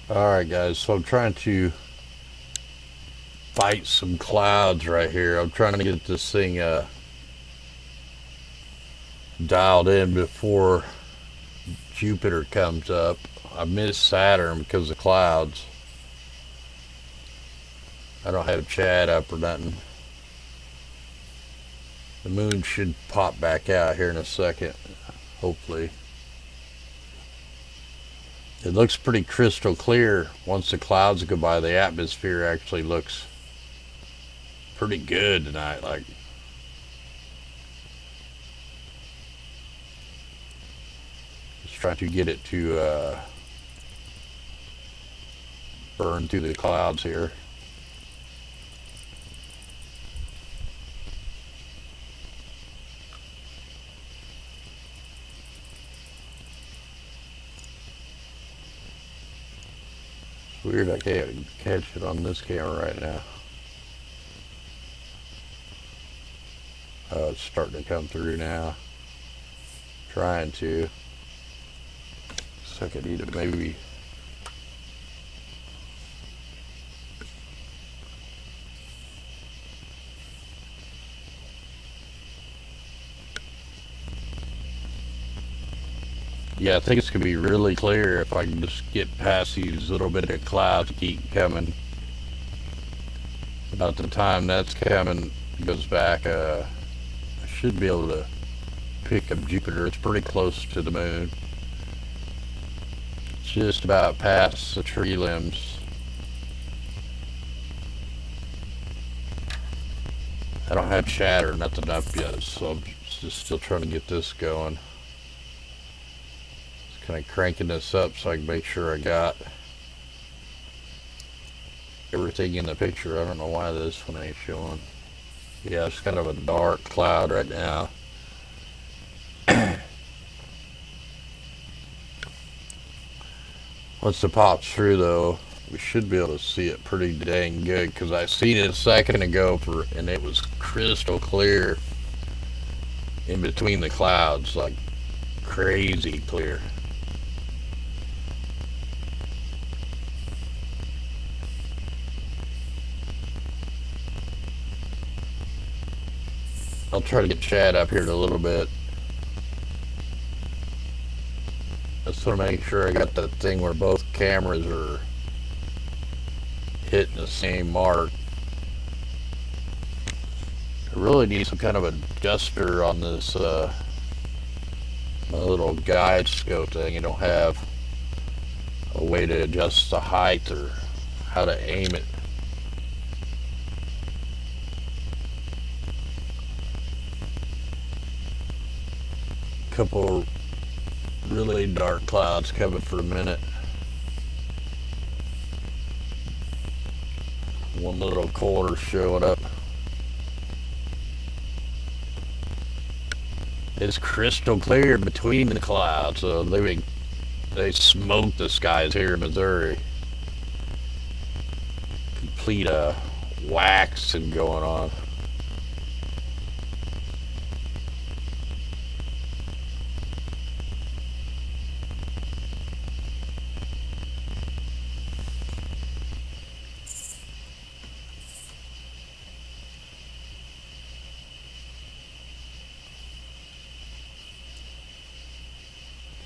Alright guys, so I'm trying to fight some clouds right here. I'm trying to get this thing dialed in before Jupiter comes up. I missed Saturn because of clouds. I don't have Chad up or nothing. The moon should pop back out here in a second, hopefully. It looks pretty crystal clear. Once the clouds go by, the atmosphere actually looks pretty good tonight. Like, just trying to get it to burn through the clouds here. It's weird I can't catch it on this camera right now. Oh, it's starting to come through now. Trying to. So I need to maybe. Yeah, I think it's going to be really clear if I can just get past these little bit of clouds keep coming. About the time that's coming, goes back, I should be able to pick up Jupiter. It's pretty close to the moon. It's just about past the tree limbs. I don't have chat or nothing up yet, so I'm just still trying to get this going. Kind of cranking this up so I can make sure I got everything in the picture. I don't know why this one ain't showing. Yeah, it's kind of a dark cloud right now. Once it pops through though, we should be able to see it pretty dang good, because I seen it a second ago and it was crystal clear in between the clouds, like crazy clear. I'll try to get Chad up here in a little bit. I just want to make sure I got that thing where both cameras are hitting the same mark. I really need some kind of adjuster on this my little guide scope thing. I don't have a way to adjust the height or how to aim it. Couple really dark clouds coming for a minute. One little corner showing up. It's crystal clear between the clouds, so they smoked the skies here in Missouri. Complete waxing going on.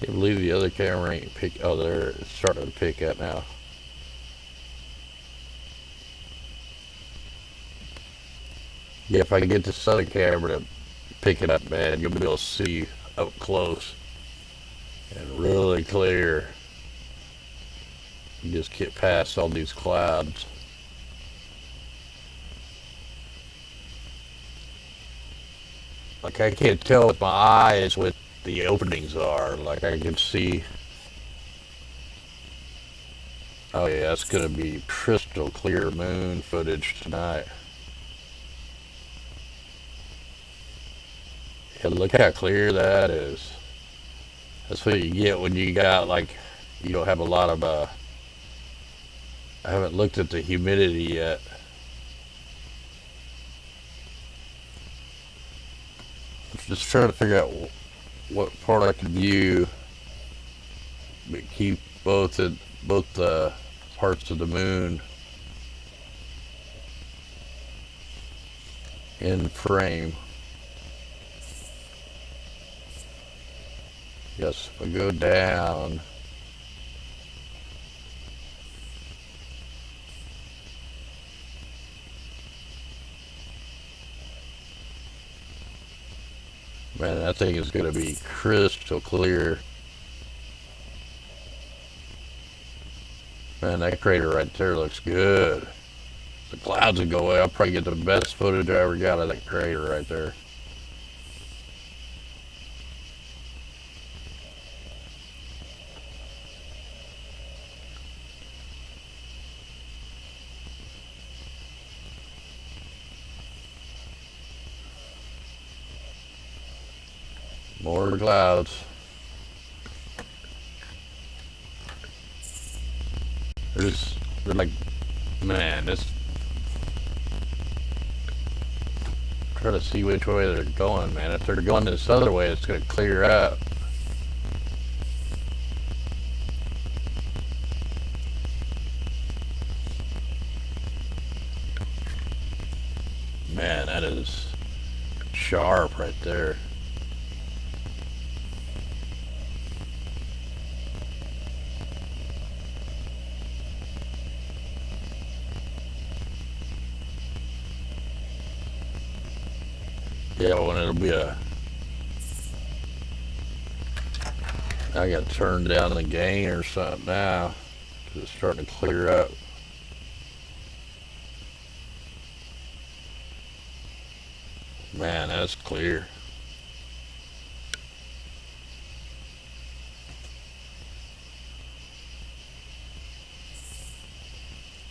Can't believe the other camera ain't pick. Oh, there, it's starting to pick up now. Yeah, if I can get this other camera to pick it up, man, you'll be able to see up close and really clear. You just get past all these clouds. Like, I can't tell with my eyes what the openings are. Like, I can see. Oh yeah, it's gonna be crystal clear moon footage tonight. Yeah, look how clear that is. That's what you get when you got, like, you don't have a lot of I haven't looked at the humidity yet. I'm just trying to figure out what part I can view, but keep both the parts of the moon in frame. Yes, if I go down, man, that thing is going to be crystal clear. Man, that crater right there looks good. The clouds will go away. I'll probably get the best footage I ever got of that crater right there. More clouds. They're like, man, try to see which way they're going, man. If they're going this other way, it's going to clear up. Man, that is sharp right there. Yeah, when it'll be I got to turn down the gain or something now, because it's starting to clear up. Man, that's clear.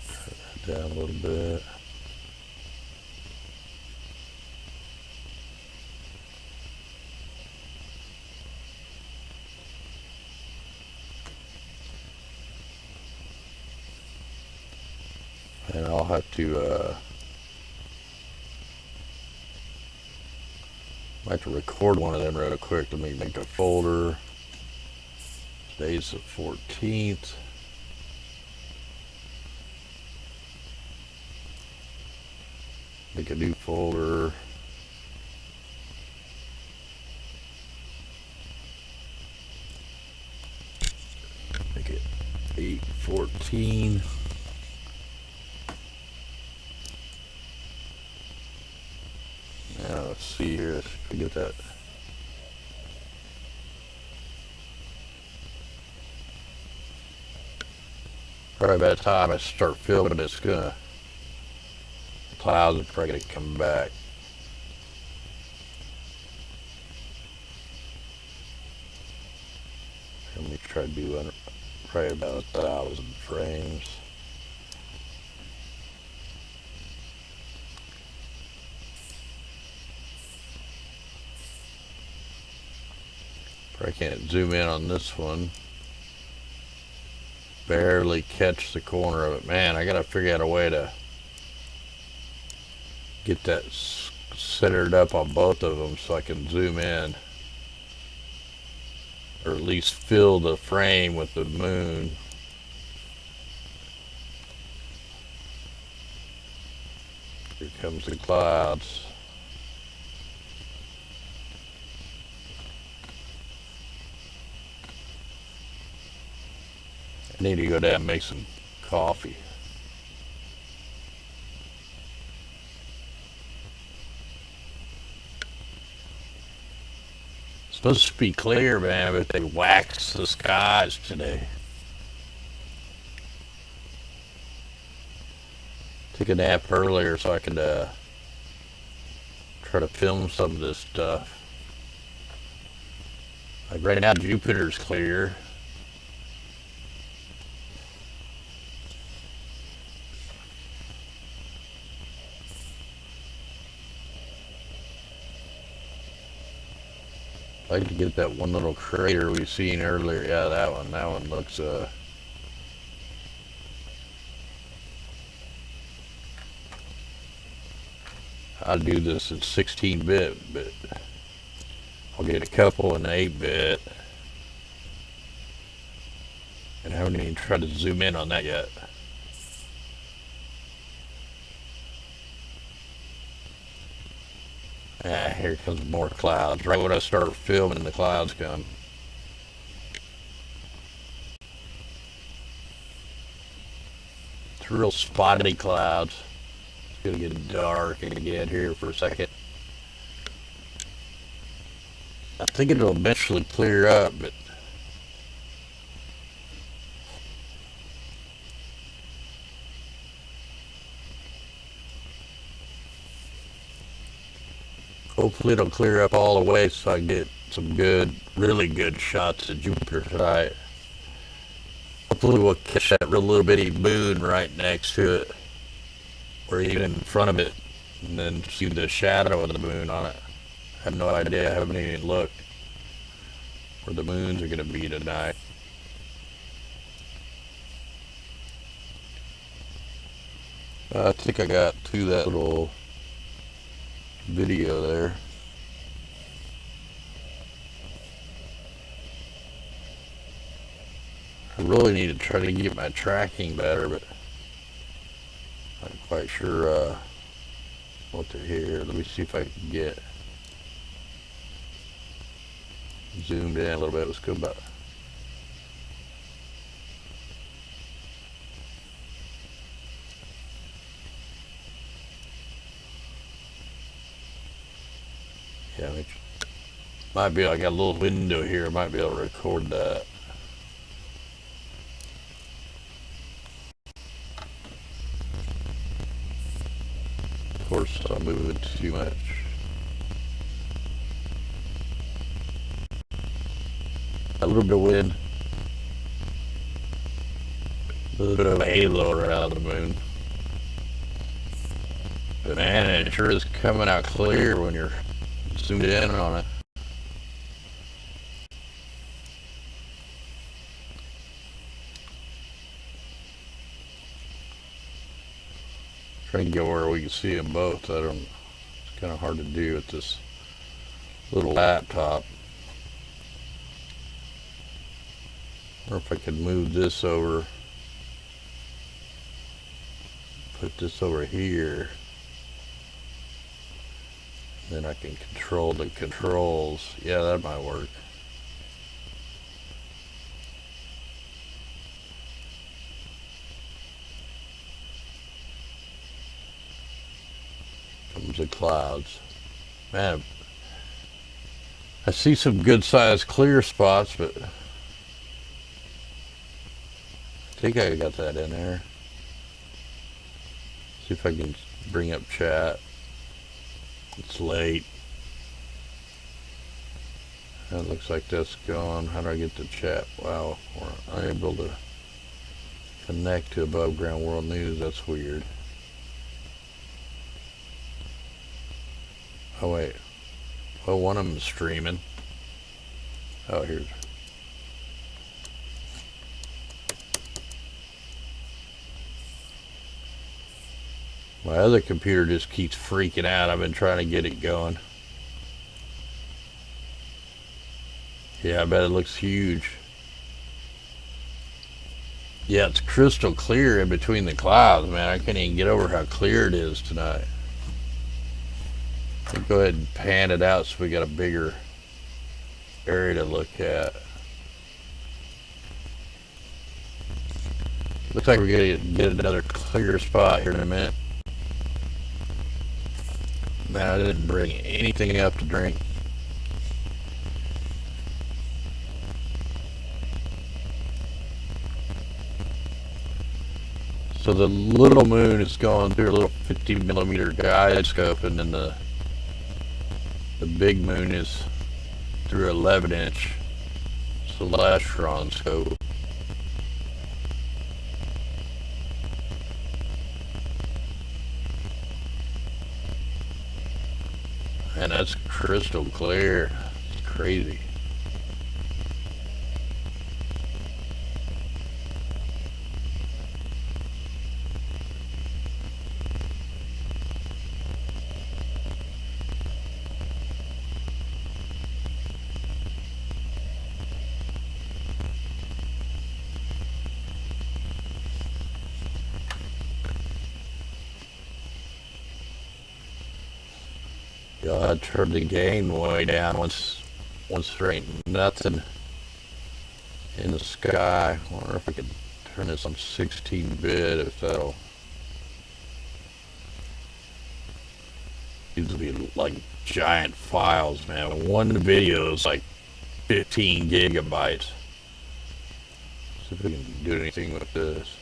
Turn that down a little bit. And I'll have to record one of them real quick. Let me make a folder. Today's the 14th. Make a new folder. Make it 8/14. Now let's see here. Let's get that. Probably by the time I start filming, it's gonna, clouds are probably gonna come back. Let me try to do probably about 1,000 frames. Probably can't zoom in on this one. Barely catch the corner of it. Man, I gotta figure out a way to get that centered up on both of them so I can zoom in, or at least fill the frame with the moon. Here comes the clouds. I need to go down and make some coffee. It's supposed to be clear, man, but they waxed the skies today. Took a nap earlier so I could try to film some of this stuff. Like right now, Jupiter's clear. I'd like to get that one little crater we seen earlier. Yeah, that one looks I'll do this in 16-bit, but I'll get a couple in 8-bit. And I haven't even tried to zoom in on that yet. here comes more clouds. Right when I start filming, the clouds come. It's real spotty clouds. It's gonna get dark again here for a second. I think it'll eventually clear up, but hopefully it'll clear up all the way so I get some good, really good shots of Jupiter tonight. Hopefully we'll catch that real little bitty moon right next to it, or even in front of it, and then see the shadow of the moon on it. I have no idea. I haven't even looked where the moons are going to be tonight. I think I got to that little video there. I really need to try to get my tracking better, but I'm not quite sure what they're here. Let me see if I can get zoomed in a little bit. Let's go back. Yeah, might be like a little window here. I might be able to record that. Of course, I'm moving too much. A little bit of wind. A little bit of a halo around the moon. But man, it sure is coming out clear when you're zoomed in on it. Trying to get where we can see them both. It's kind of hard to do with this little laptop. Or if I could move this over, put this over here, then I can control the controls. Yeah, that might work. Comes the clouds. Man, I see some good sized clear spots, but I think I got that in there. See if I can bring up chat. It's late. That looks like that's gone. How do I get the chat? Wow, we're unable to connect to Above Ground World News. That's weird. Oh wait. Oh, one of them is streaming. Oh, here's. My other computer just keeps freaking out. I've been trying to get it going. Yeah, I bet it looks huge. Yeah, it's crystal clear in between the clouds, man. I can't even get over how clear it is tonight. I'll go ahead and pan it out so we got a bigger area to look at. Looks like we're gonna get another clear spot here in a minute. Man, I didn't bring anything up to drink. So the little moon is going through a little 50mm guide scope, and then the big moon is through 11-inch celestron scope. And that's crystal clear. It's crazy. gotta turn the gain way down once there ain't nothing in the sky. I wonder if I could turn this on 16-bit, if that'll. These would be like giant files, man. One video is like 15 gigabytes. See if we can do anything with this.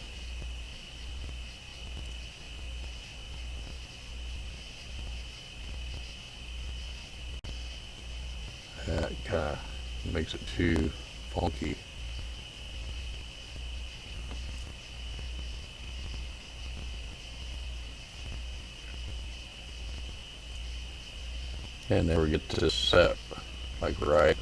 That kind of makes it too funky. And never get this set like right.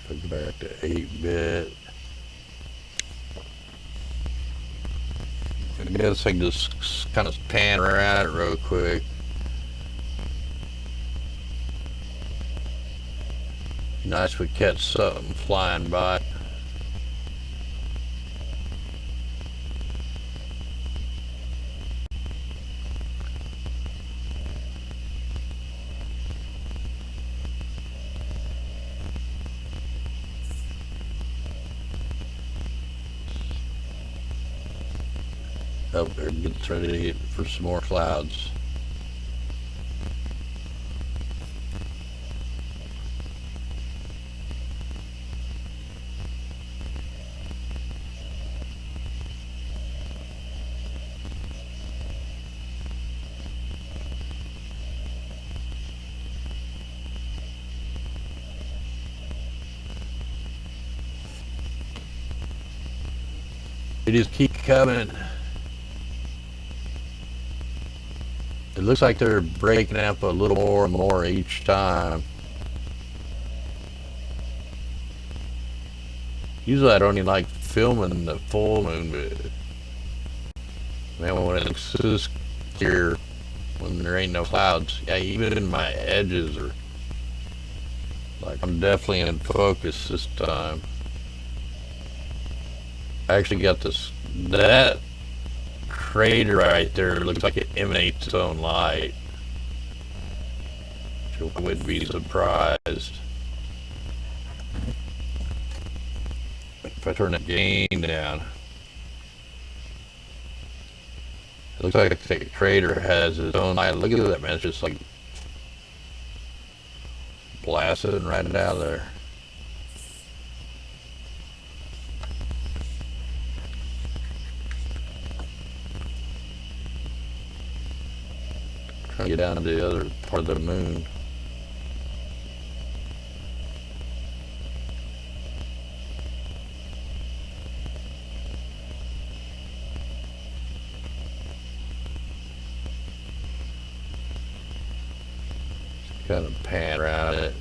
Go back to 8-bit. I guess I can just kind of pan around it real quick. Nice if we catch something flying by. Oh, there gets ready for some more clouds. They just keep coming. It looks like they're breaking up a little more and more each time. Usually I don't even like filming the full moon, but man, when it's this clear, when there ain't no clouds, yeah, even my edges are like, I'm definitely in focus this time. I actually got that crater right there looks like it emanates its own light. I wouldn't be surprised. If I turn the gain down, it looks like the crater has its own light. Look at that, man. It's just like blasting right out of there. Trying to get down to the other part of the moon. Just kind of pan around it.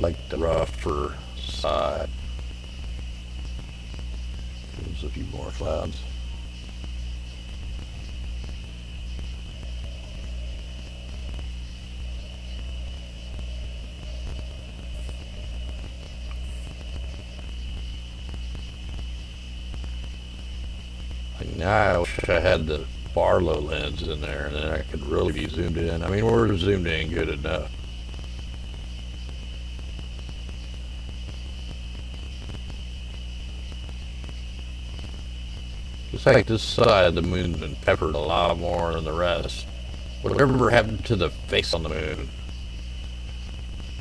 Like the rougher side. There's a few more clouds. Like now I wish I had the Barlow lens in there and then I could really be zoomed in. I mean, we're zoomed in good enough. Looks like this side of the moon's been peppered a lot more than the rest. Whatever happened to the face on the moon?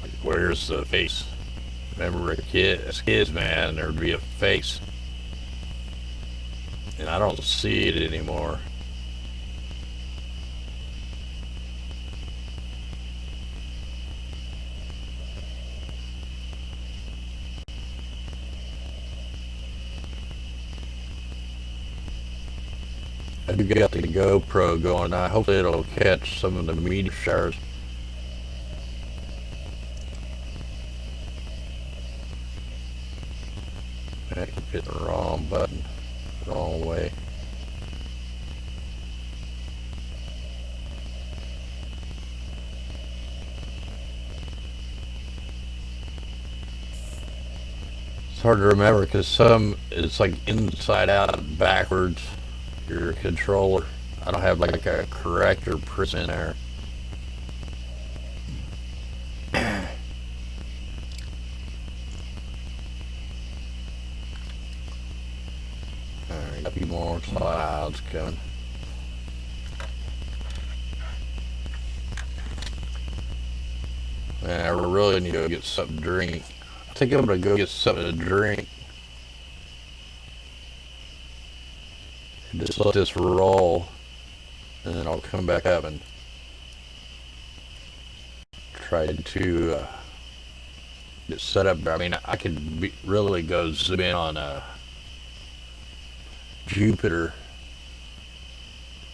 Like, where's the face? Remember as kids, man, there'd be a face. And I don't see it anymore. I do got the GoPro going. I hope it'll catch some of the meteor showers. wrong way. It's hard to remember because some it's like inside out and backwards. Your controller. I don't have like a corrector press in there. Alright, a few more clouds coming. Man, I really need to go get something to drink. I think I'm gonna go get something to drink. And just let this roll. And then I'll come back up and try to get set up. I mean, I could really go zoom in on Jupiter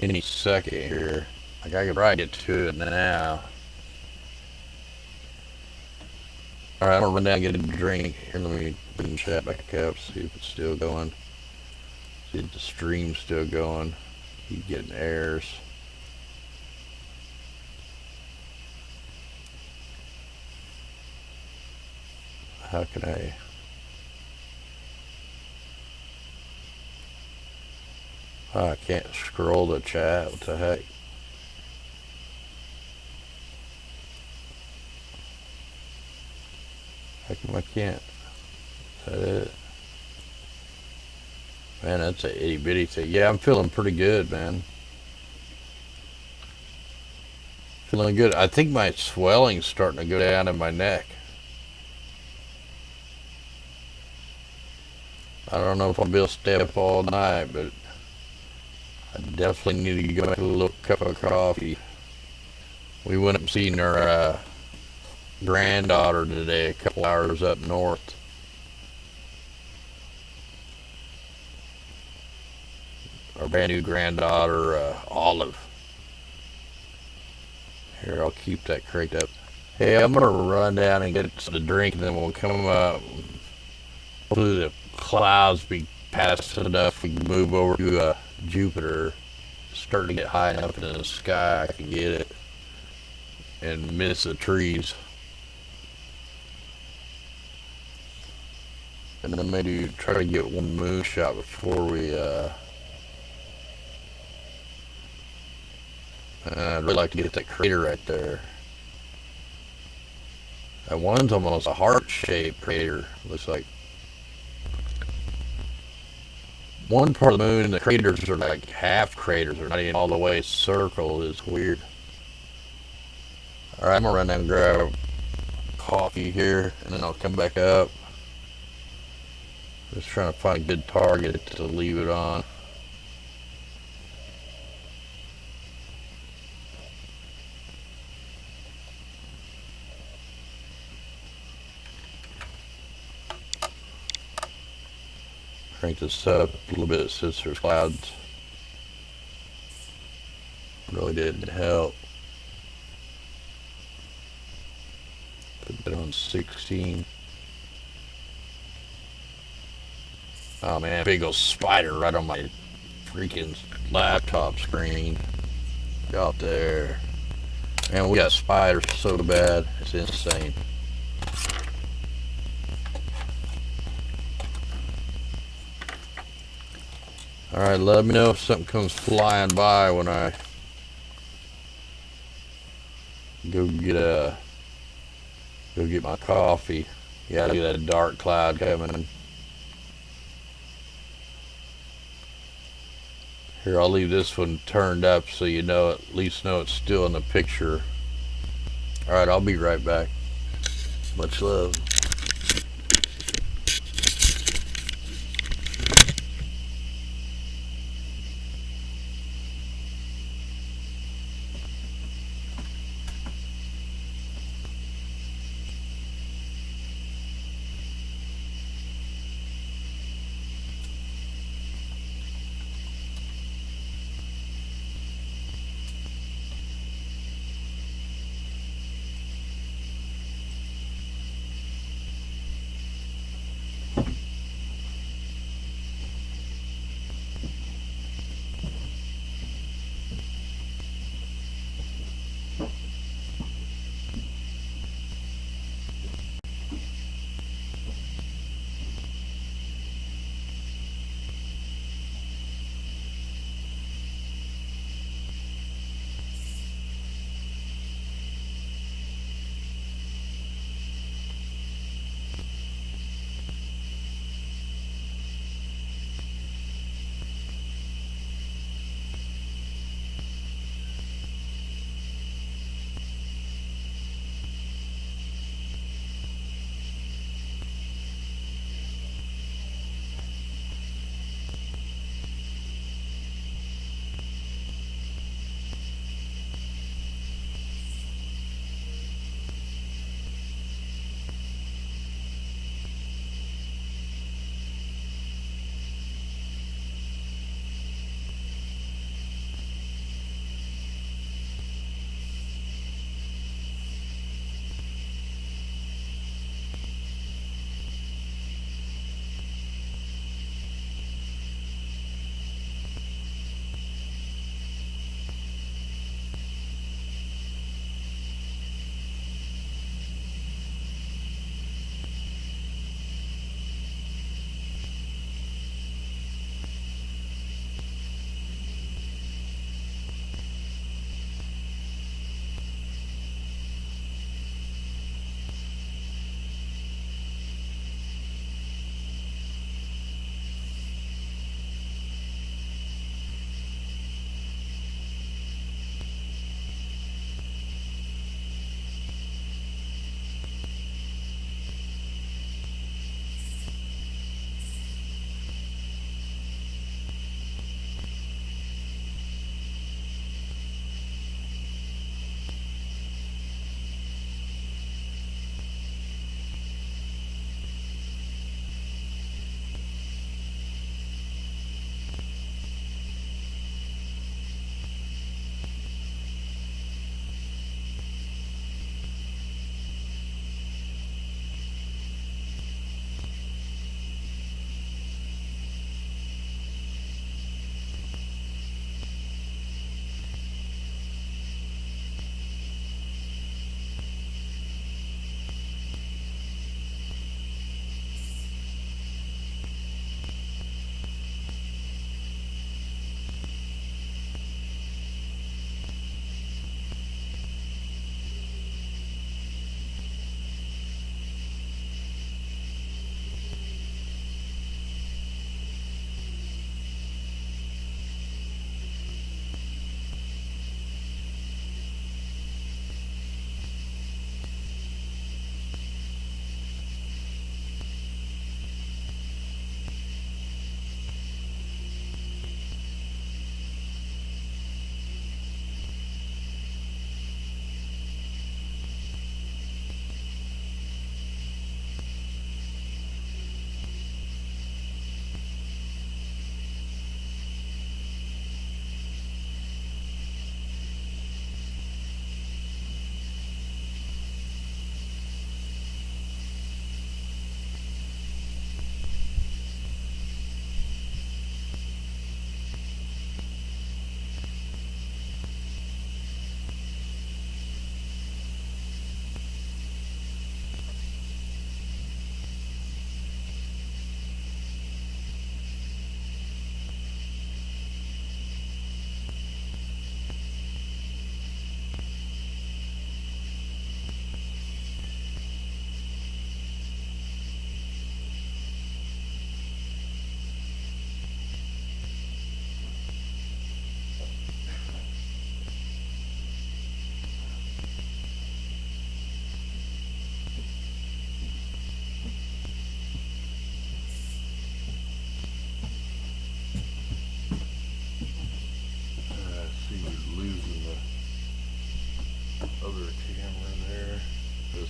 any second here. Like I could probably get to it now. Alright, I'm gonna run down and get a drink. Here, let me bring the chat back up, see if it's still going. See if the stream's still going. Keep getting errors. How can I? Oh, I can't scroll the chat. What the heck? How come I can't? Is that it? Man, that's a itty bitty thing. Yeah, I'm feeling pretty good, man. Feeling good. I think my swelling's starting to go down in my neck. I don't know if I'll be able to stay up all night, but I definitely need to go make a little cup of coffee. We went up and seen our granddaughter today, a couple hours up north. Our brand new granddaughter, Olive. Here, I'll keep that cranked up. Hey, I'm gonna run down and get some to drink, and then we'll come up. Hopefully the clouds be past enough. We can move over to Jupiter. Starting to get high enough in the sky, I can get it and miss the trees. And then maybe try to get one moon shot before we I'd really like to get that crater right there. That one's almost a heart-shaped crater, looks like. One part of the moon, the craters are like half craters. They're not even all the way circle. It's weird. Alright, I'm gonna run down and grab coffee here, and then I'll come back up. Just trying to find a good target to leave it on. Crank this up a little bit since there's clouds. Really didn't help. Put that on 16. Oh man, big old spider right on my freaking laptop screen. Out there. Man, we got spiders so bad, it's insane. Alright, let me know if something comes flying by when I go get my coffee. Yeah, look at that dark cloud coming. Here, I'll leave this one turned up so you know, at least know it's still in the picture. Alright, I'll be right back. Much love.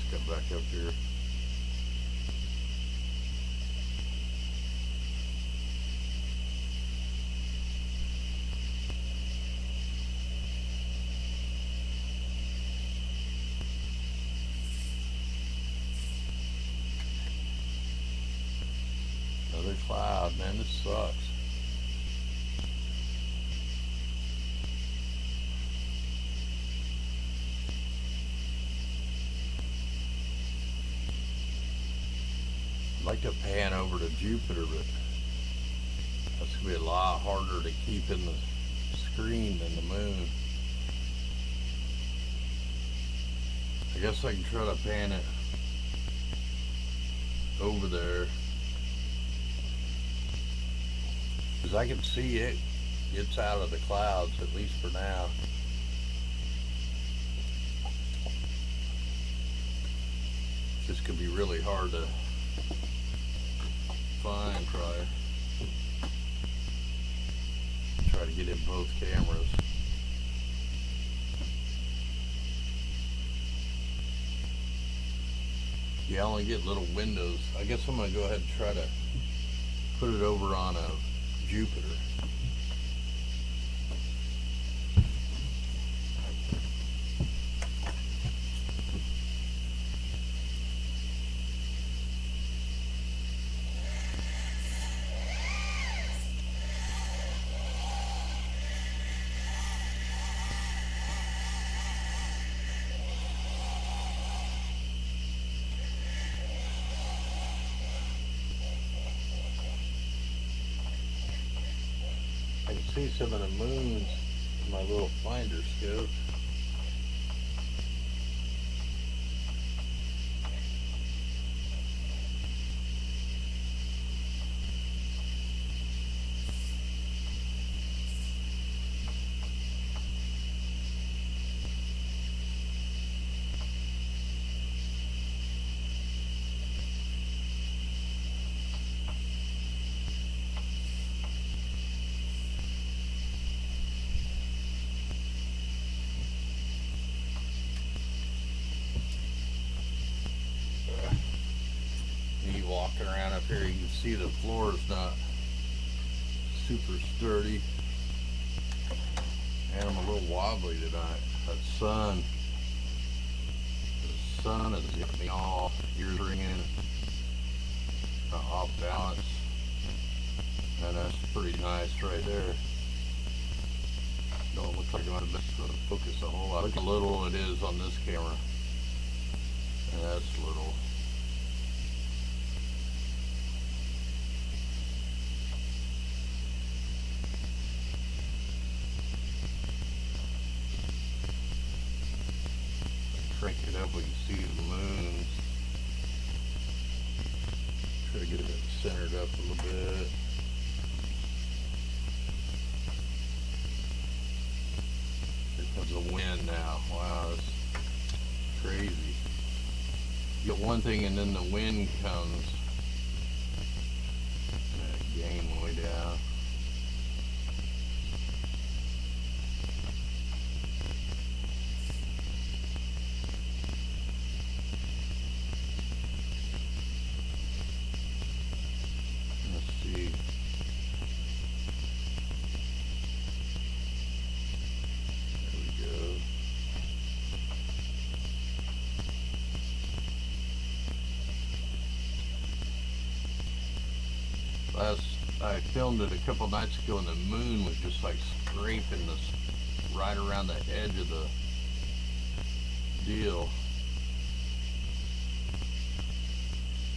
Got back up here. Another cloud, man, this sucks. I'd like to pan over to Jupiter, but that's going to be a lot harder to keep in the screen than the moon. I guess I can try to pan it over there, because I can see it. It's out of the clouds, at least for now. This could be really hard to find. Try to get in both cameras. Yeah, I only get little windows. I guess I'm gonna go ahead and try to put it over on a Jupiter. I can see some of the moons in my little finder scope. Walking around up here, you can see the floor is not super sturdy, and I'm a little wobbly tonight. That sun, the sun is getting me all ears ringing, off balance, and that's pretty nice right there. Don't look like I'm going to focus a whole lot. Look how little it is on this camera, and that's little. Crank it up, we can see the moons. Try to get it centered up a little bit. Here comes the wind now. Wow, that's crazy. You get one thing and then the wind comes. Gain way down. I filmed it a couple nights ago and the moon was just like scraping this right around the edge of the deal.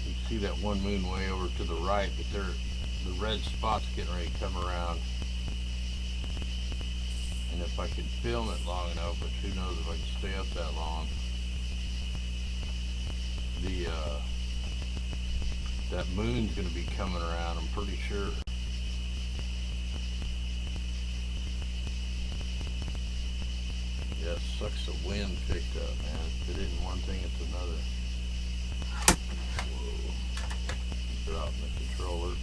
You can see that one moon way over to the right, but the red spot's getting ready to come around. And if I could film it long enough, which who knows if I can stay up that long, that moon's going to be coming around, I'm pretty sure. Yeah, it sucks the wind picked up, man. If it isn't one thing, it's another. Whoa. Dropping the controller.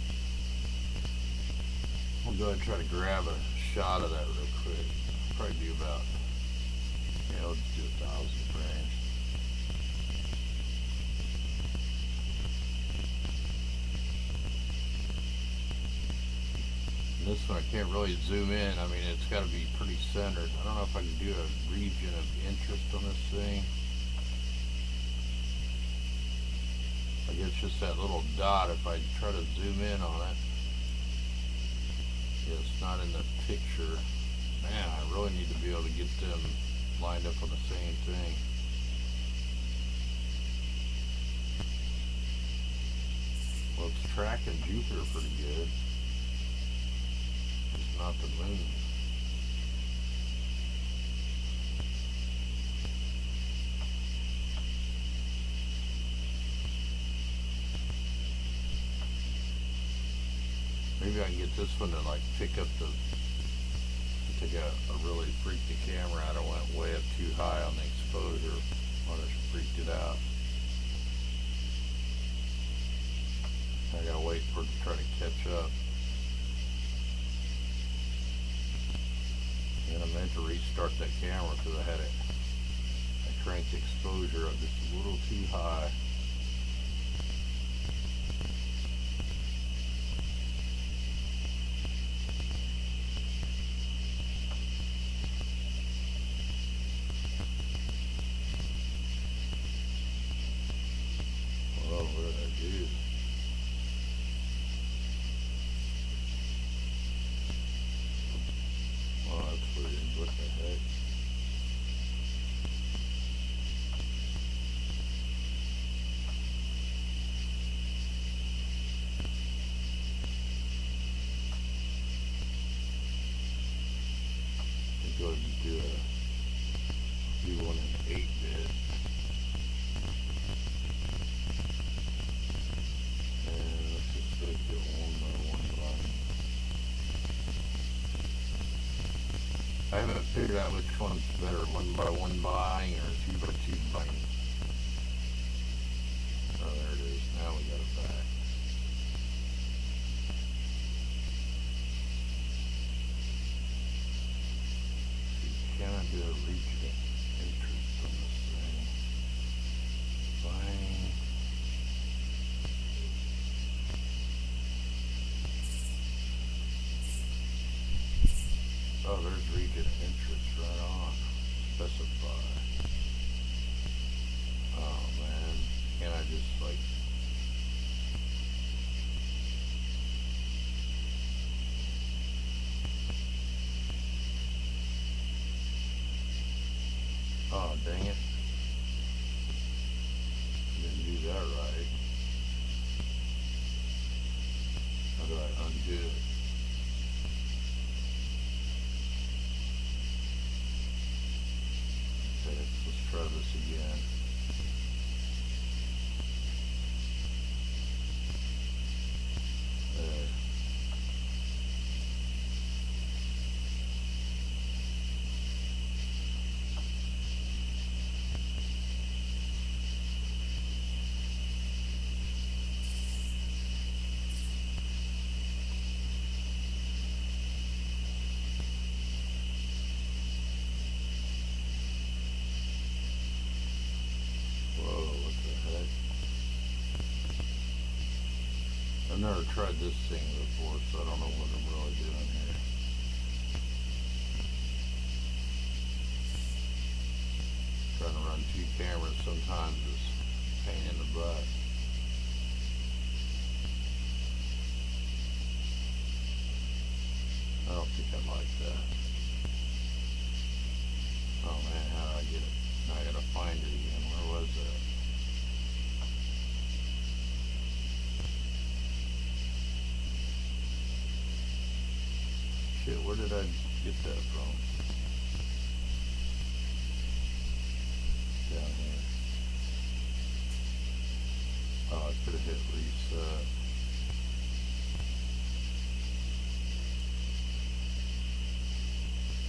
I'll go ahead and try to grab a shot of that real quick. Probably do about, yeah, let's do 1,000 frames. this one I can't really zoom in. I mean, it's got to be pretty centered. I don't know if I can do a region of interest on this thing. I guess just that little dot. If I try to zoom in on it, yeah, it's not in the picture. Man, I really need to be able to get them lined up on the same thing. Well, it's tracking Jupiter pretty good. Just not the moon. Maybe I can get this one to like pick up the, take a really freak the camera out. I went way up too high on the exposure. I just freaked it out. I gotta wait for it to try to catch up. And I meant to restart that camera because I cranked the exposure up just a little too high. Oh, what did I do? Oh, that's weird. What the heck? Go ahead and do one in 8-bit. And let's just make it one by one line. I haven't figured out which one's better, 1 by 1 buying or 2 by 2 buying. Oh, there it is. Now we got it back. Can I do a region of interest on this thing? Buying. Oh, there's region of interest right on. Specify. Oh man, can I just like oh, dang it. Didn't do that right. How do I undo it? Okay, let's try this again. There. Whoa, what the heck? I've never tried this thing before, so I don't know what I'm really doing here. Trying to run 2 cameras sometimes is a pain in the butt. I don't think I like that. Oh man, how do I get it? Now I gotta find it again. Where was that? Shit, where did I get that from? Down here. Oh, I could have hit reset.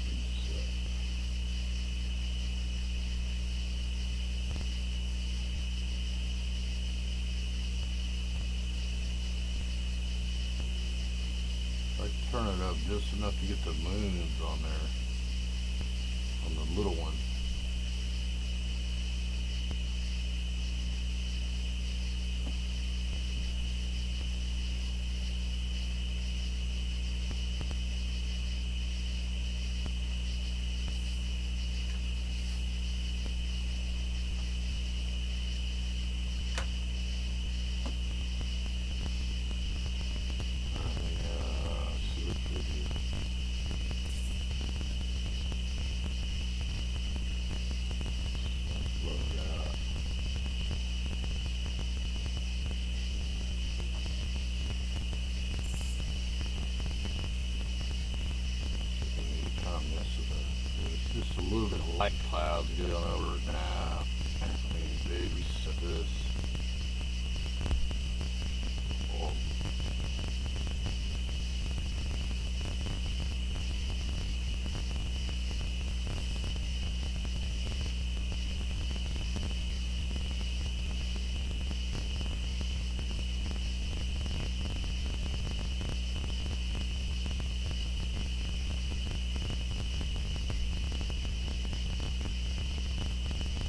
Reset. I turn it up just enough to get the moons on there, on the little one. light clouds going over it now. Let me babysit this. Oh.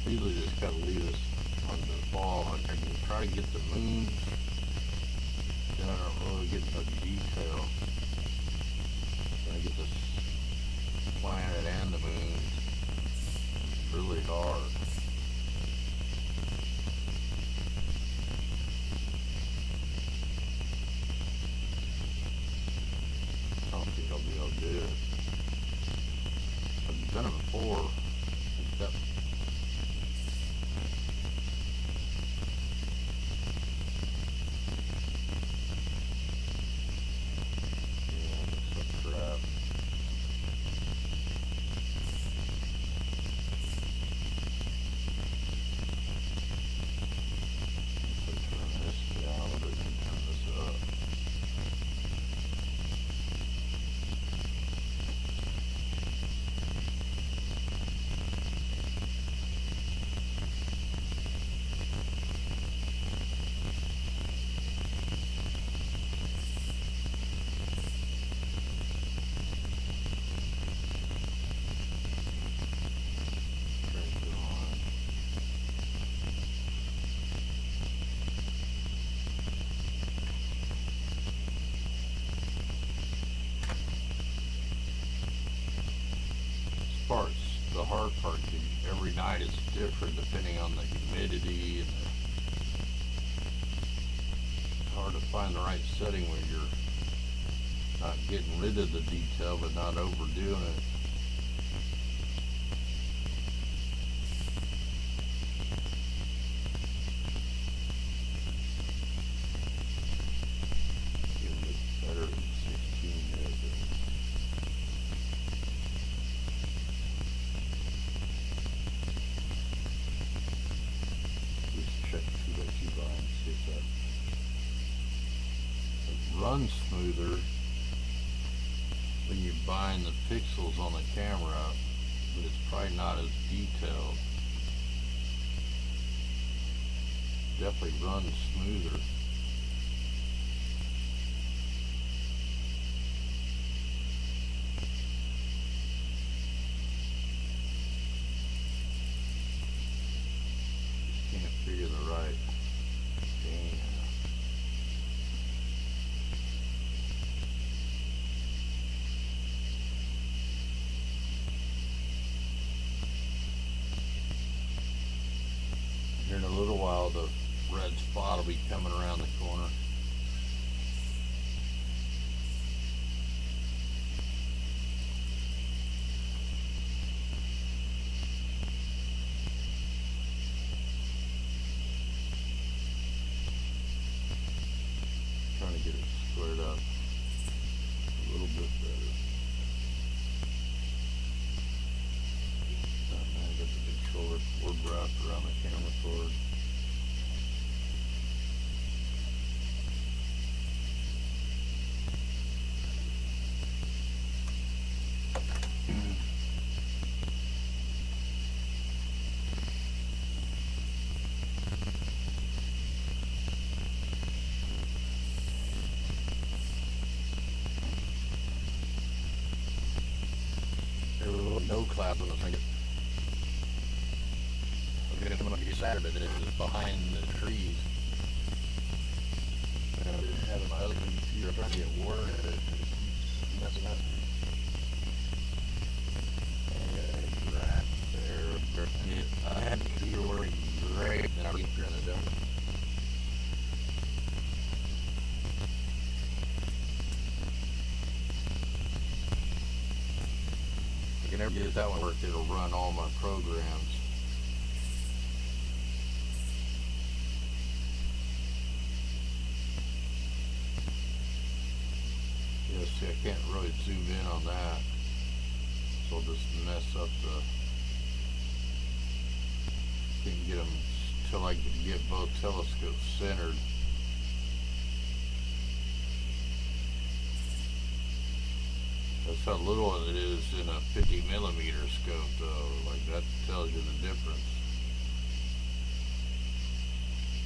Usually just gotta leave this on the ball. I can try to get the moons. Then I don't really get much detail. Trying to get this planet and the moon. It's really hard. I don't think I'll be able to do it. I've done it before. Except the hard part, every night is different depending on the humidity, and it's hard to find the right setting where you're not getting rid of the detail but not overdoing it. Even it's better than 16 minutes. Runs smoother when you bind the pixels on the camera, but it's probably not as detailed. Definitely runs smoother. Just can't figure the right thing. Here in a little while, the red spot will be coming around the corner. Trying to get it squared up a little bit better. I got the controller cord wrapped around the camera cord. There were no clouds on the thing. Okay, it's going to be Saturday, but it's behind the trees. And I've been having my husband here trying to get word at it. It's messing up. Okay, right there. I had to see your word great, and I was trying to do it. I can never get that one worked. It'll run all my programs. Yeah, see, I can't really zoom in on that, so I'll just mess up the Can't get them till I can get both telescopes centered. That's how little it is in a 50 millimeter scope though. Like that tells you the difference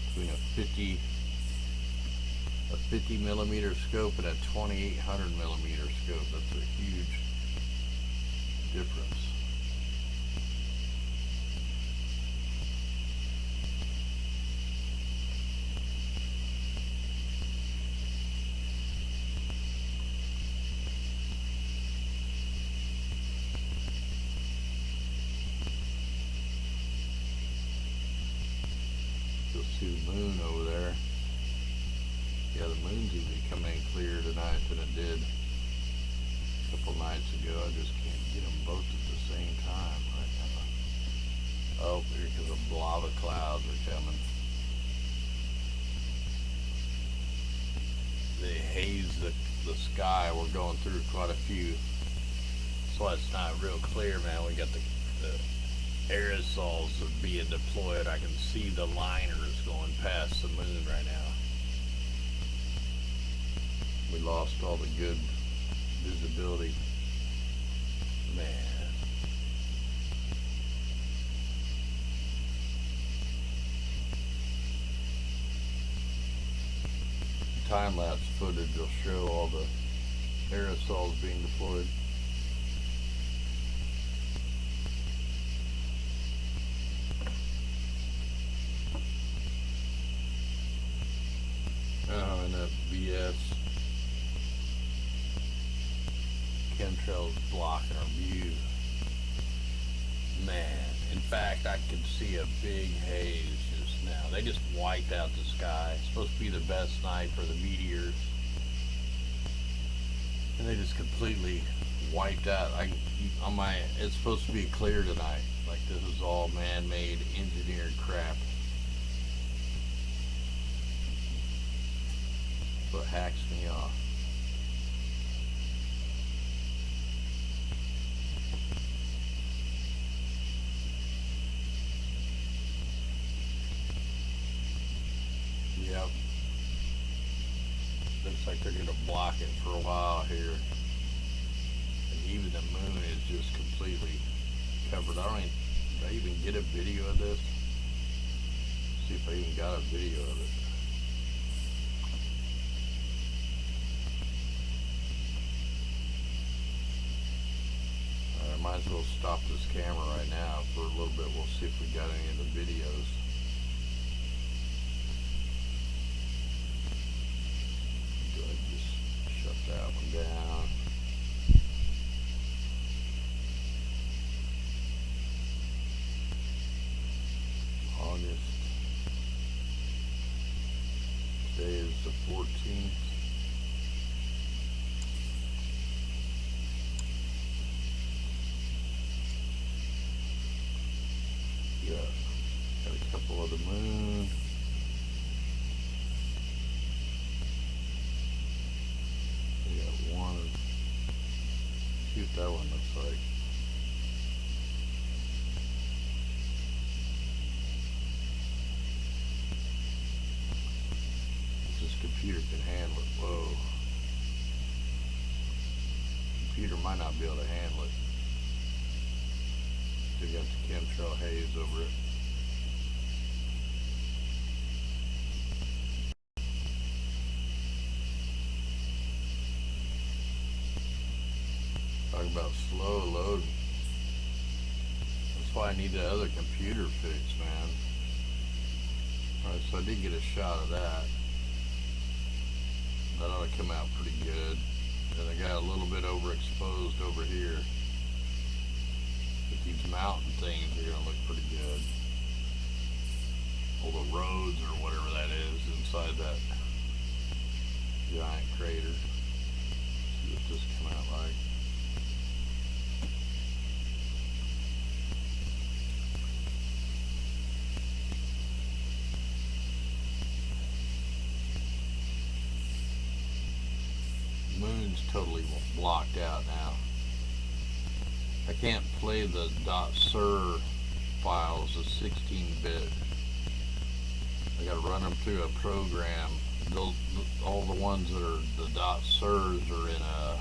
between a 50 millimeter scope and a 2800 millimeter scope. That's a huge difference. You'll see the moon over there. Yeah, the moon's even coming in clearer tonight than it did a couple nights ago. I just can't get them both at the same time right now. Oh, here comes a blob of clouds are coming. They haze the sky. We're going through quite a few. That's why it's not real clear, man. We got the aerosols being deployed. I can see the liners going past the moon right now. We lost all the good visibility. Man. Time-lapse footage will show all the aerosols being deployed. Oh, and that BS. Chemtrails blocking our view. Man, in fact, I could see a big haze just now. They just wiped out the sky. It's supposed to be the best night for the meteors, and they just completely wiped out. It's supposed to be clear tonight. Like this is all man-made, engineered crap. That's what hacks me off. Yep. Looks like they're going to block it for a while here. And even the moon is just completely covered. Did I even get a video of this? See if I even got a video of it. I might as well stop this camera right now for a little bit. We'll see if we got any of the videos. Go ahead and just shut that one down. August. Today is the 14th. Yeah, got a couple of the moon. We got one. See what that one looks like. If this computer can handle it. Whoa. Computer might not be able to handle it. They got the chemtrail haze over it. Talk about slow loading. That's why I need the other computer fixed, man. Alright, so I did get a shot of that. That ought to come out pretty good. And I got a little bit overexposed over here. But these mountain things are going to look pretty good. All the roads or whatever that is inside that giant crater. See what this come out like. Moon's totally blocked out now. I can't play the .sur files is 16-bit. I gotta run them through a program. All the ones that are the .sirs are in a,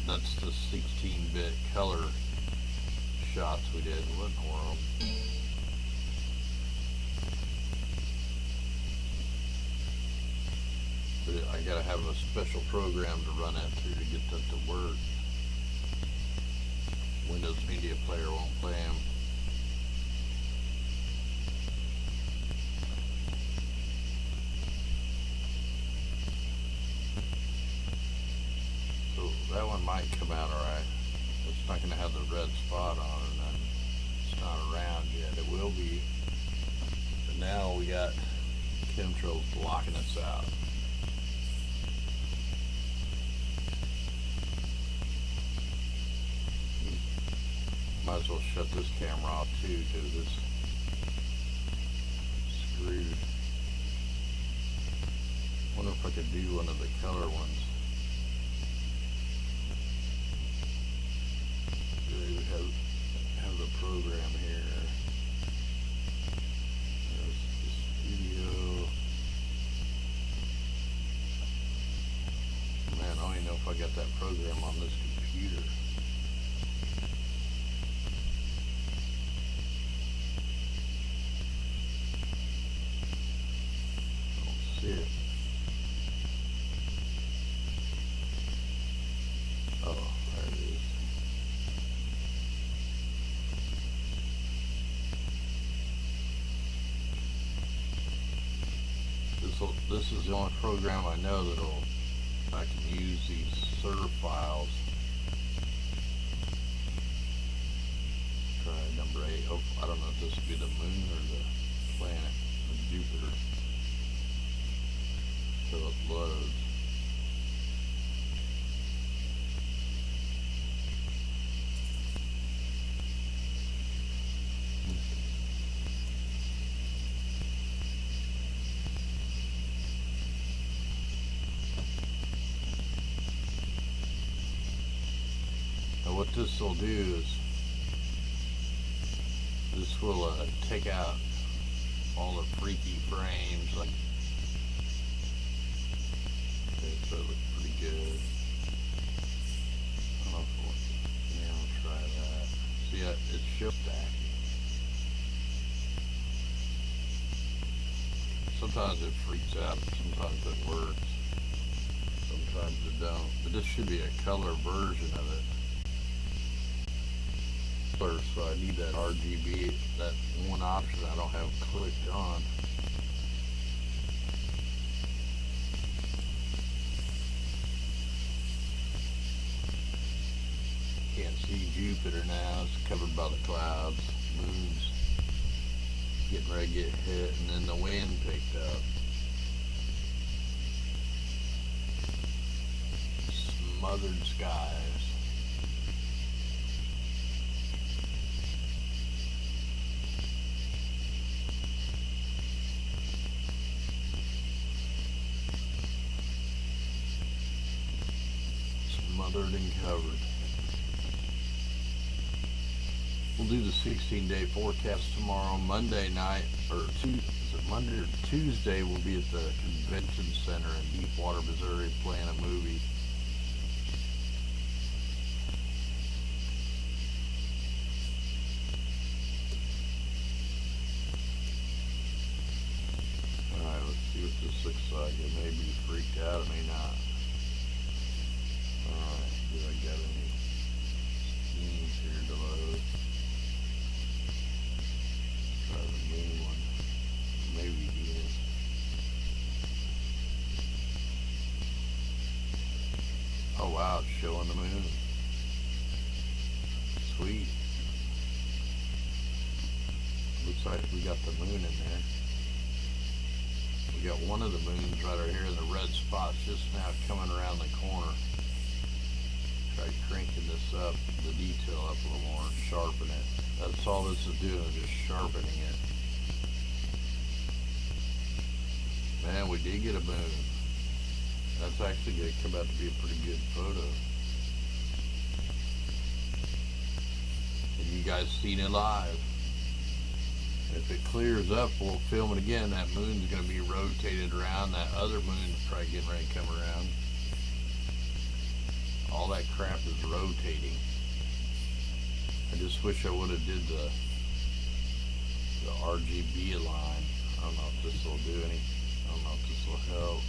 that's the 16-bit color shots we did. What in the world? But I gotta have a special program to run that through to get that to work. Windows Media Player won't play them. So that one might come out alright. It's not going to have the red spot on it, and it's not around yet. It will be. But now we got chemtrails blocking us out. Might as well shut this camera off too, because it's screwed. Wonder if I could do one of the color ones. We have the program here. There's the studio. Man, I don't even know if I got that program on this computer. It. Oh, there it is. This is the only program I know that'll, I can use these SIR files. Try number 8. Oh, I don't know if this would be the moon or the planet or Jupiter. Till it loads. Now what this will do is this will take out all the freaky frames, like so it looks pretty good. I don't know if I want to, yeah, I'll try that. See, it's show stacking. Sometimes it freaks out, sometimes it works, sometimes it don't. But this should be a color version of it. So I need that RGB, that one option I don't have clicked on. Can't see Jupiter now, it's covered by the clouds. Moon's getting ready to get hit, and then the wind picked up. Smothered skies. Smothered and covered. We'll do the 16-day forecast tomorrow. Monday night, or Monday or Tuesday, we'll be at the convention center in Deepwater, Missouri, playing a movie. Alright, let's see what this looks like. It may be freaked out, it may not. Alright, do I got any schemes here to load? Try the moon one. Maybe again. Oh wow, it's showing the moon. Sweet. Looks like we got the moon in there. We got one of the moons right over here in the red spot's just now coming around the corner. Try cranking this up, the detail up a little more, and sharpen it. That's all this is doing, is just sharpening it. Man, we did get a moon. That's actually going to come out to be a pretty good photo. Have you guys seen it live? If it clears up, we'll film it again. That moon's going to be rotated around. That other moon's probably getting ready to come around. All that crap is rotating. I just wish I would have did the RGB line. I don't know if this will do any. I don't know if this will help.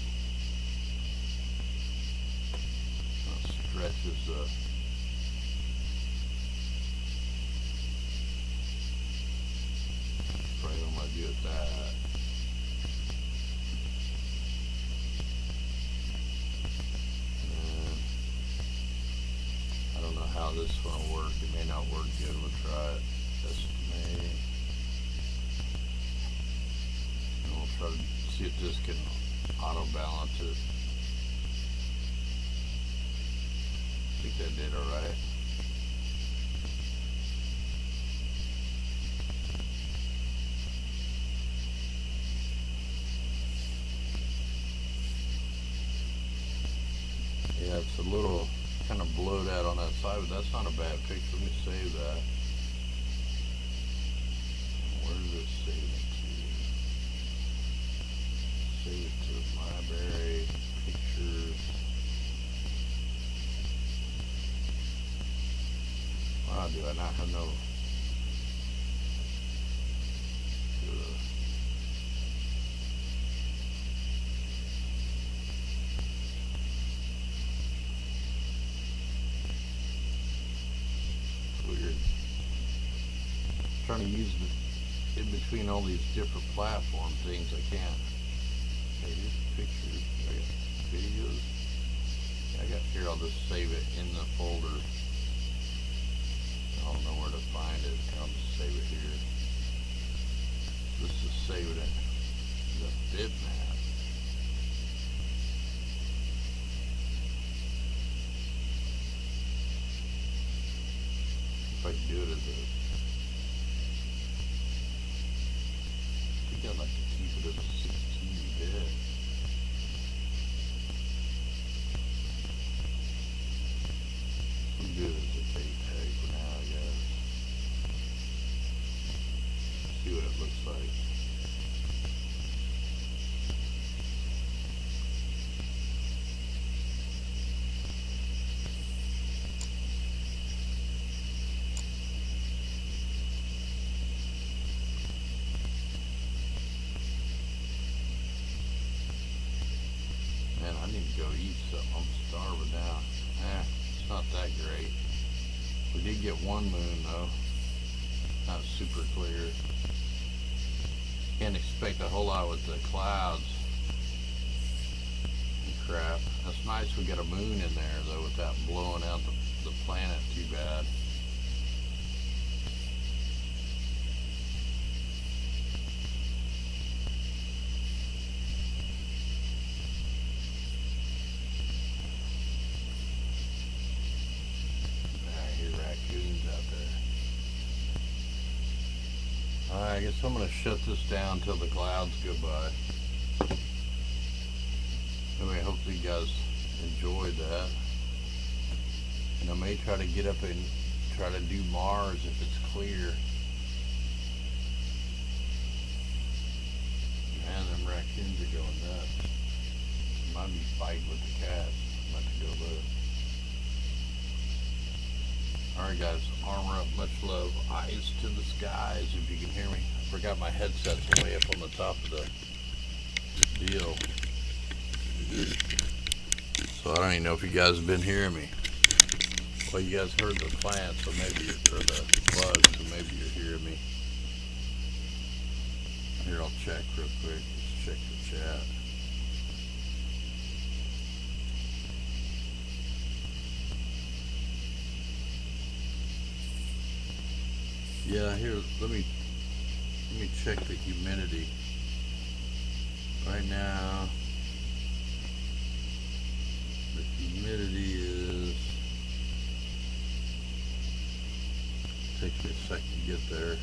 It stretches the. Probably what I'm gonna do with that. And I don't know how this is gonna work. It may not work good. We'll try it. Estimate. And we'll try to see if this can auto balance it. I think that did alright. Yeah, it's a little kind of blowed out on that side, but that's not a bad picture. Let me save that. Where does it save it to? Save it to library, pictures. Wow, do I not have no... Weird. Trying to use the in between all these different platform things, I can't. Okay, here's pictures. I got videos. I got here. I'll just save it in the folder. I don't know where to find it. I'll just save it here. This is saving it. The bitmap. If I can do it as a, I think I'd like to keep it as a 16-bit. I'm good as a JPEG for now, I guess. See what it looks like. Man, I need to go eat something. I'm starving now. It's not that great. We did get one moon though. Not super clear. Can't expect a whole lot with the clouds and crap. That's nice we got a moon in there though without blowing out the planet too bad. Alright, I guess I'm going to shut this down till the clouds go by. Anyway, hopefully you guys enjoyed that. And I may try to get up and try to do Mars if it's clear. Man, them raccoons are going nuts. Might be fighting with the cats. I'm about to go look. Alright guys, armor up, much love, eyes to the skies if you can hear me. I forgot my headset's way up on the top of the deal. So I don't even know if you guys have been hearing me. Well, you guys heard the plants, so maybe or the bugs, so maybe you're hearing me. Here, I'll check real quick. Let's check the chat. Yeah, here, let me check the humidity. Right now, the humidity is, takes me a second to get there.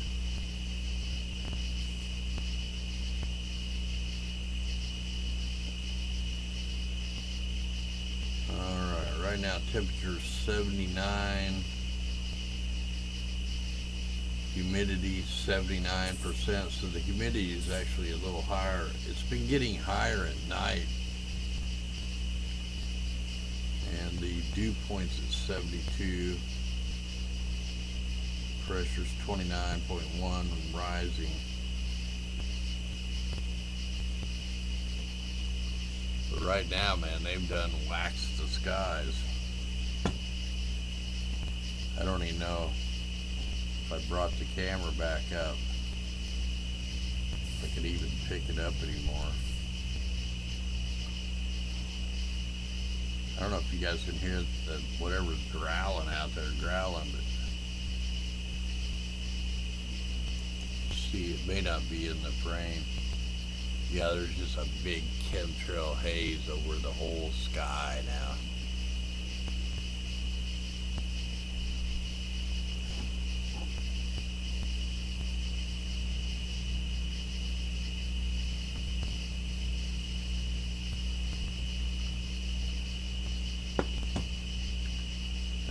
Alright, right now temperature is 79. Humidity 79%, so the humidity is actually a little higher. It's been getting higher at night, and the dew point's at 72. Pressure's 29.1 and rising. But right now, man, they've done waxed the skies. I don't even know if I brought the camera back up, if I could even pick it up anymore. I don't know if you guys can hear that whatever's growling out there, growling, but see, it may not be in the frame. Yeah, there's just a big chemtrail haze over the whole sky now.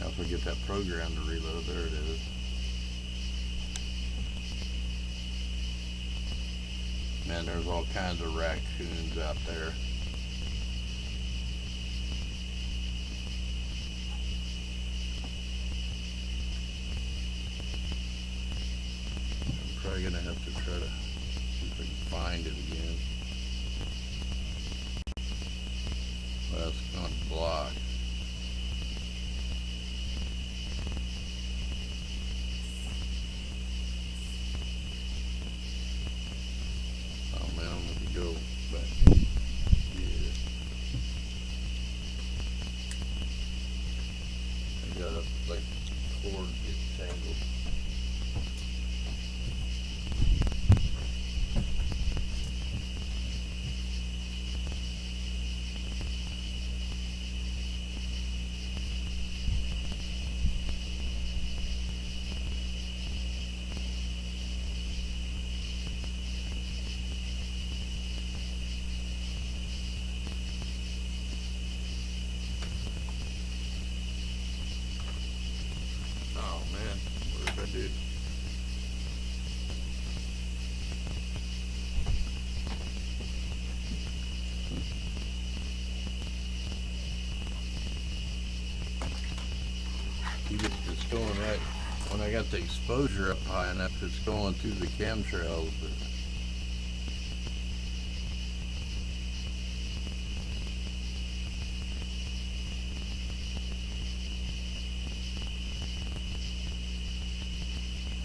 Now if I get that program to reload, there it is. Man, there's all kinds of raccoons out there. I'm probably gonna have to try to see if I can find it again. Well, it's gone blocked. Go back. Yeah. I got a like cord get tangled. Oh man, what did I do? It's going right when I got the exposure up high enough. It's going through the chemtrails, but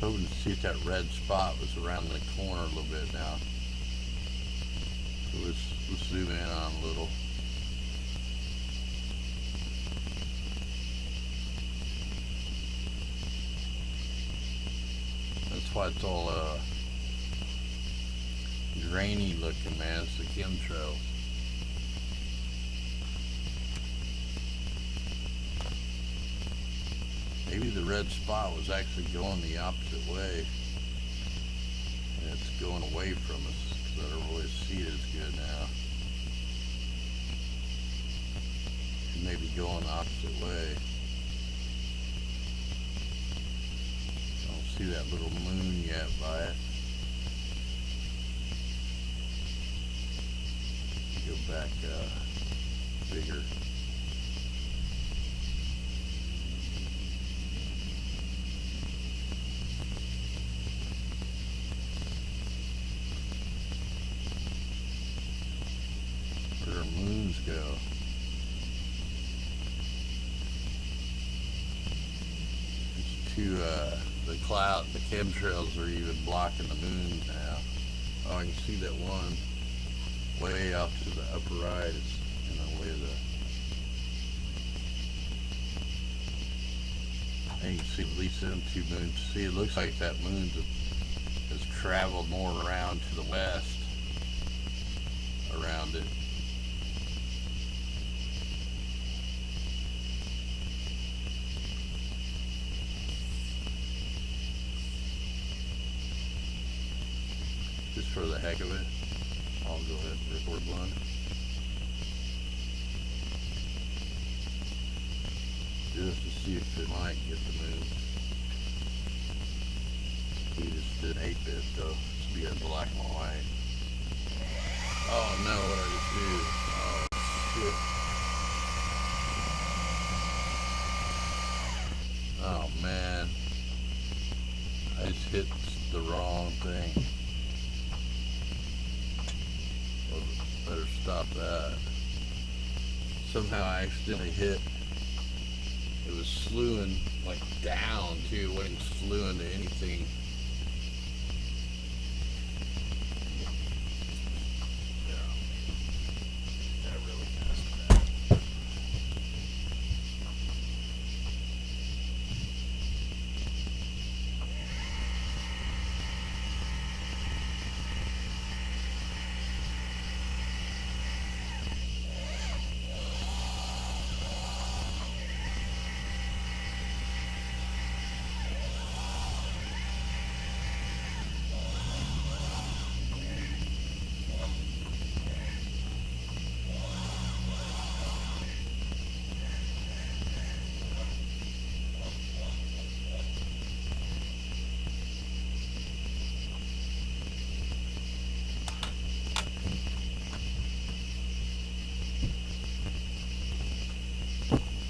hoping to see if that red spot was around the corner a little bit now. So let's zoom in on a little. That's why it's all grainy looking, man. It's the chemtrails. Maybe the red spot was actually going the opposite way, and it's going away from us, because I don't really see it as good now. It may be going the opposite way. I don't see that little moon yet by it. Go back bigger. Where our moons go. It's too, the cloud, the chemtrails are even blocking the moon now. Oh, I can see that one way off to the upper right. It's in the way of the, you can see at least them two moons. See, it looks like that moon has traveled more around to the west around it. Just for the heck of it, I'll go ahead and record one. Just to see if it might get the moon. an 8-bit though. It should be a black and white. Oh no, what did I just do? Oh shit. Oh man. I just hit the wrong thing. Well, better stop that. Somehow I accidentally hit. It was slewing like down too. It wasn't slewing to anything.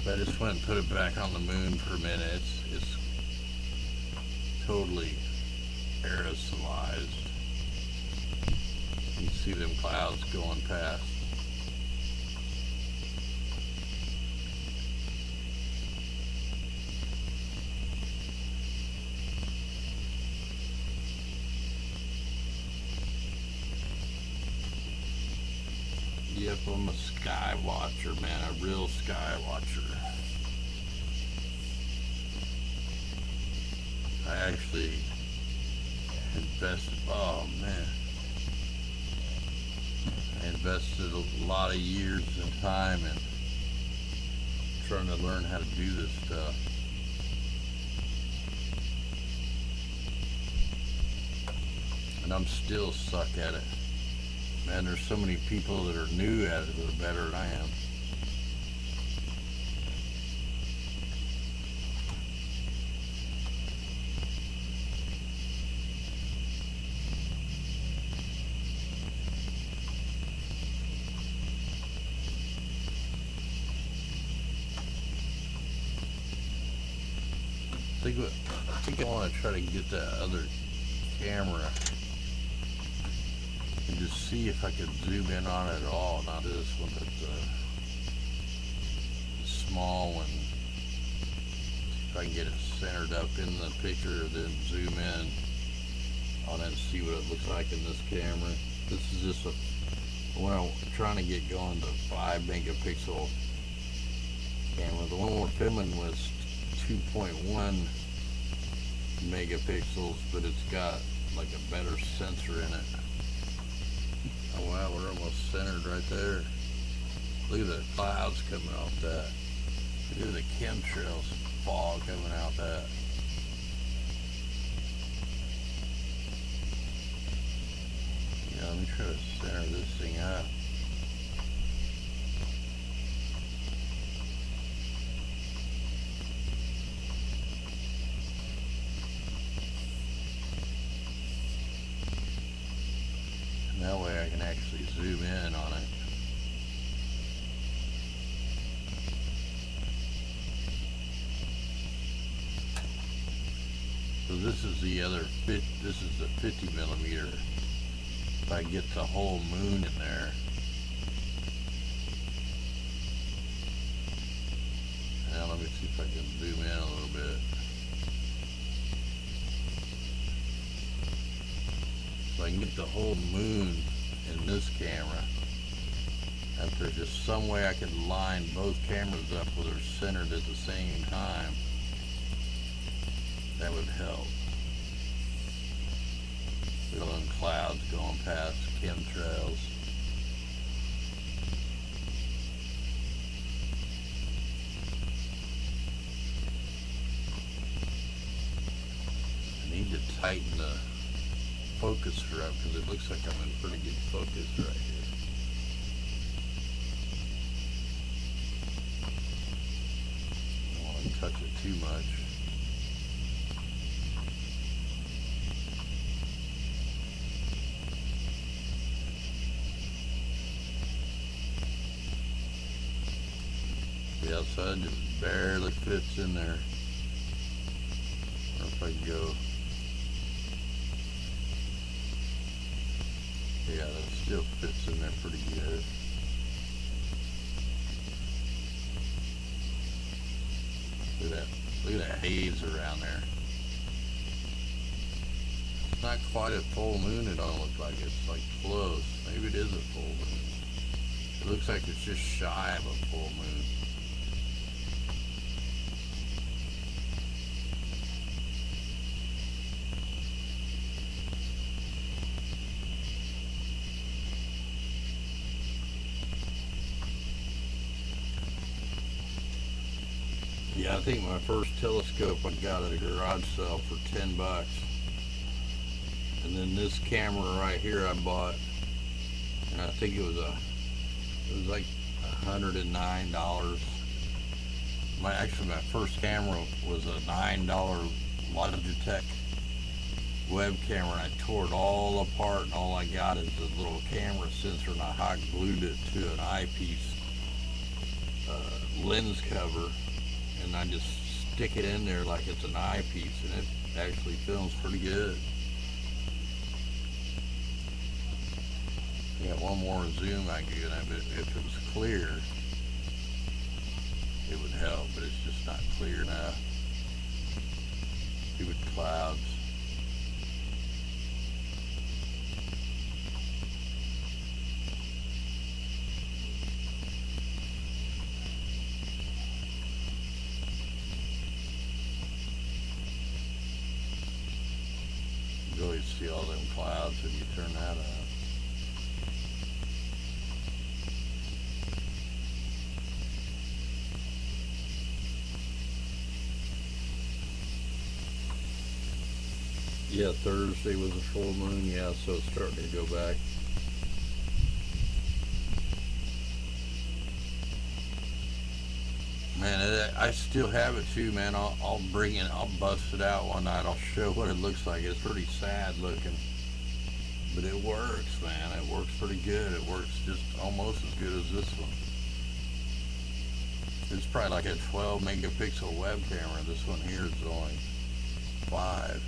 I just went and put it back on the moon for a minute. It's totally aerosolized. You can see them clouds going past. Yep, I'm a sky watcher, man, a real sky watcher. I actually invested, oh man, I invested a lot of years and time in trying to learn how to do this stuff. And I'm still suck at it. Man, there's so many people that are new at it that are better than I am. I think I want to try to get that other camera and just see if I could zoom in on it at all. Not this one, but the small one. See if I can get it centered up in the picture, then zoom in on it and see what it looks like in this camera. This is just when I'm trying to get going to 5 megapixel camera. The one we're filming was 2.1 megapixels, but it's got like a better sensor in it. Oh wow, we're almost centered right there. Look at the clouds coming off that. Look at the chemtrails fog coming out that. Yeah, let me try to center this thing up. That way I can actually zoom in on it. So this is the other this is the 50 millimeter. If I get the whole moon in there. Now let me see if I can zoom in a little bit. So I can get the whole moon in this camera. If there's just some way I can line both cameras up where they're centered at the same time, that would help. Look at them clouds going past chemtrails. I need to tighten the focuser up because it looks like I'm in pretty good focus right here. I don't want to touch it too much. outside just barely fits in there. Or if I go, yeah, that still fits in there pretty good. Look at that haze around there. It's not quite a full moon, it don't look like. It's like close. Maybe it is a full moon. It looks like it's just shy of a full moon. Yeah, I think my first telescope I got at a garage sale for $10. And then this camera right here I bought, and I think it was like $109. My first camera was a $9 Logitech web camera, and I tore it all apart, and all I got is a little camera sensor, and I hot glued it to an eyepiece lens cover, and I just stick it in there like it's an eyepiece, and it actually films pretty good. Yeah, one more zoom I could get in, but if it was clear, it would help, but it's just not clear enough. Stupid clouds. You always see all them clouds when you turn that on. Yeah, Thursday was a full moon, yeah, so it's starting to go back. Man, I still have it too, man. I'll bring it, I'll bust it out one night. I'll show what it looks like. It's pretty sad looking, but it works, man. It works pretty good. It works just almost as good as this one. It's probably like a 12 megapixel web camera. This one here is only 5.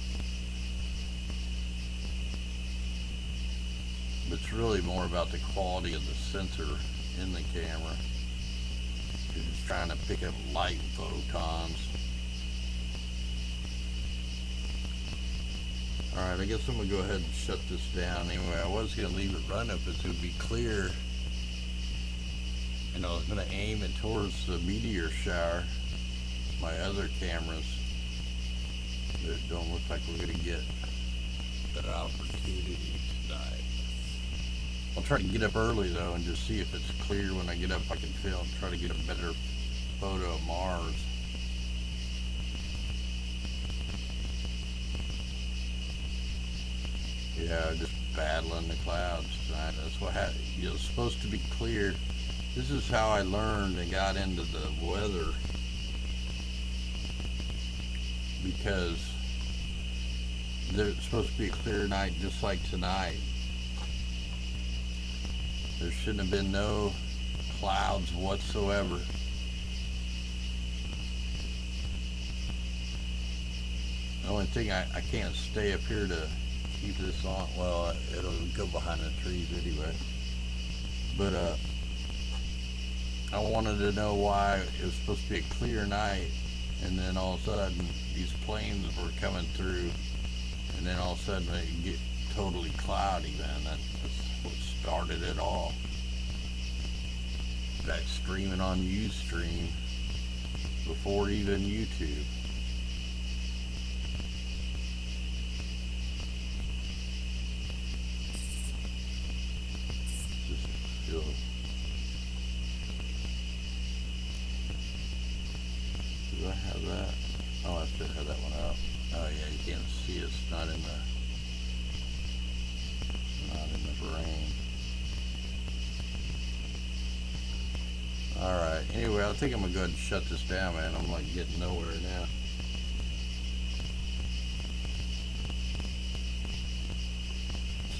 But it's really more about the quality of the sensor in the camera. It's trying to pick up light photons. Alright, I guess I'm going to go ahead and shut this down anyway. I was going to leave it run if it would be clear. And I was going to aim it towards the meteor shower. My other cameras. But it don't look like we're going to get that opportunity tonight. I'll try to get up early though and just see if it's clear when I get up. I can film, try to get a better photo of Mars. Yeah, just battling the clouds tonight. That's what happened. It's supposed to be clear. This is how I learned and got into the weather, because there's supposed to be a clear night just like tonight. There shouldn't have been no clouds whatsoever. The only thing, I can't stay up here to keep this on. Well, it'll go behind the trees anyway. But I wanted to know why it was supposed to be a clear night, and then all of a sudden these planes were coming through, and then all of a sudden they get totally cloudy, man. That's what started it all. Back streaming on Ustream before even YouTube. Just feel. Do I have that? Oh, I still have that one out. Oh yeah, you can't see it. It's not in the brain. Alright, anyway, I think I'm going to go ahead and shut this down, man. I'm like getting nowhere now.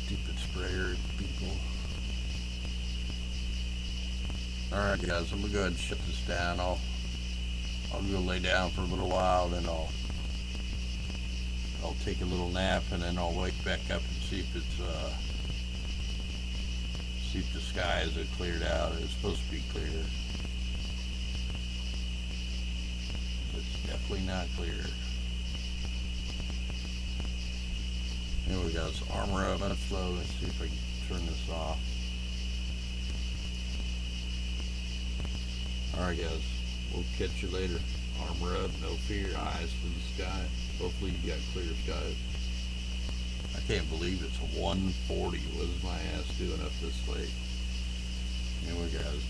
Stupid sprayer people. Alright guys, I'm going to go ahead and shut this down. I'll I'll go lay down for a little while, then I'll take a little nap, and then I'll wake back up and see if the skies have cleared out. It's supposed to be clear. It's definitely not clear. Here we go. Let's armor up. Let's slow. Let's see if I can turn this off. Alright guys, we'll catch you later. Armor up, no fear, eyes to the sky. Hopefully you got clear skies. I can't believe it's 1:40. What is my ass doing up this late? Anyway guys,